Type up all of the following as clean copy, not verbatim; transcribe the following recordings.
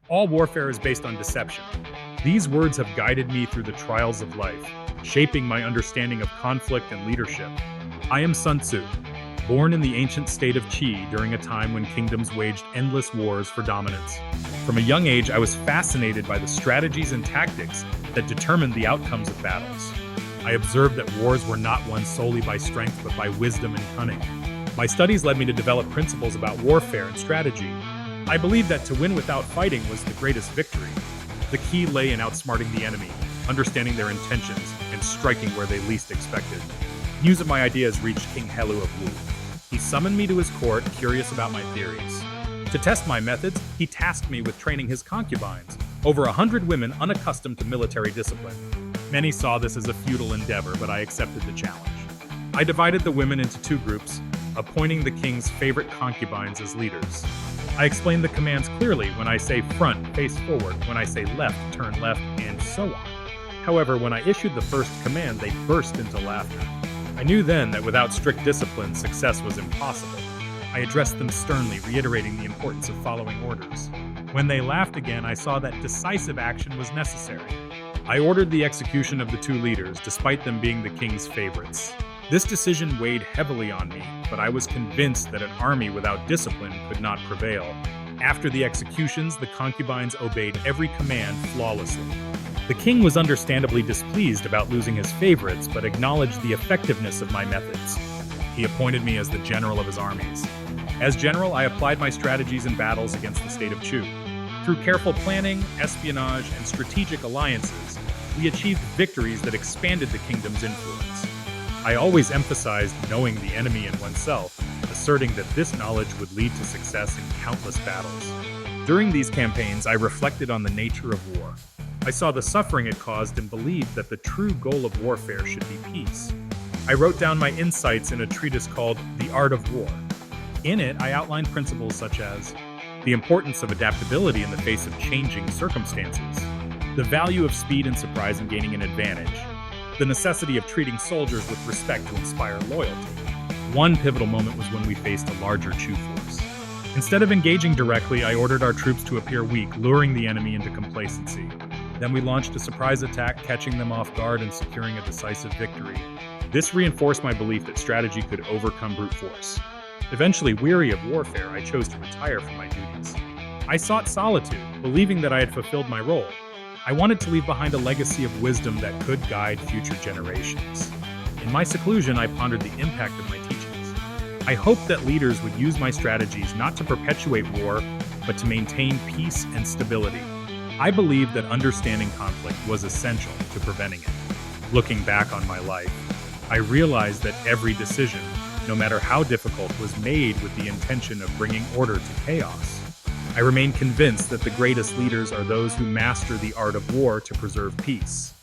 All warfare is based on deception. These words have guided me through the trials of life, shaping my understanding of conflict and leadership. I am Sun Tzu, born in the ancient state of Qi during a time when kingdoms waged endless wars for dominance. From a young age, I was fascinated by the strategies and tactics that determined the outcomes of battles. I observed that wars were not won solely by strength but by wisdom and cunning. My studies led me to develop principles about warfare and strategy. I believed that to win without fighting was the greatest victory. The key lay in outsmarting the enemy, understanding their intentions, and striking where they least expected. News of my ideas reached King Helu of Wu. He summoned me to his court, curious about my theories. To test my methods, he tasked me with training his concubines, over 100 women unaccustomed to military discipline. Many saw this as a futile endeavor, but I accepted the challenge. I divided the women into two groups, appointing the king's favorite concubines as leaders. I explained the commands clearly. When I say front, face forward. When I say left, turn left, and so on. However, when I issued the first command, they burst into laughter. I knew then that without strict discipline, success was impossible. I addressed them sternly, reiterating the importance of following orders. When they laughed again, I saw that decisive action was necessary. I ordered the execution of the two leaders, despite them being the king's favorites. This decision weighed heavily on me, but I was convinced that an army without discipline could not prevail. After the executions, the concubines obeyed every command flawlessly. The king was understandably displeased about losing his favorites, but acknowledged the effectiveness of my methods. He appointed me as the general of his armies. As general, I applied my strategies in battles against the state of Chu. Through careful planning, espionage, and strategic alliances, we achieved victories that expanded the kingdom's influence. I always emphasized knowing the enemy and oneself, asserting that this knowledge would lead to success in countless battles. During these campaigns, I reflected on the nature of war. I saw the suffering it caused and believed that the true goal of warfare should be peace. I wrote down my insights in a treatise called The Art of War. In it, I outlined principles such as the importance of adaptability in the face of changing circumstances, the value of speed and surprise in gaining an advantage, the necessity of treating soldiers with respect to inspire loyalty. One pivotal moment was when we faced a larger Chu force. Instead of engaging directly, I ordered our troops to appear weak, luring the enemy into complacency. Then we launched a surprise attack, catching them off guard and securing a decisive victory. This reinforced my belief that strategy could overcome brute force. Eventually, weary of warfare, I chose to retire from my duties. I sought solitude, believing that I had fulfilled my role. I wanted to leave behind a legacy of wisdom that could guide future generations. In my seclusion, I pondered the impact of my teachings. I hoped that leaders would use my strategies not to perpetuate war, but to maintain peace and stability. I believed that understanding conflict was essential to preventing it. Looking back on my life, I realized that every decision, no matter how difficult, was made with the intention of bringing order to chaos. I remain convinced that the greatest leaders are those who master the art of war to preserve peace.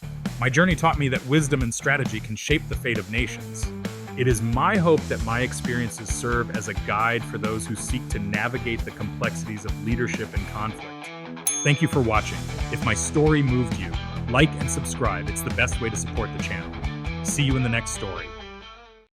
My journey taught me that wisdom and strategy can shape the fate of nations. It is my hope that my experiences serve as a guide for those who seek to navigate the complexities of leadership and conflict. Thank you for watching. If my story moved you, like and subscribe. It's the best way to support the channel. See you in the next story.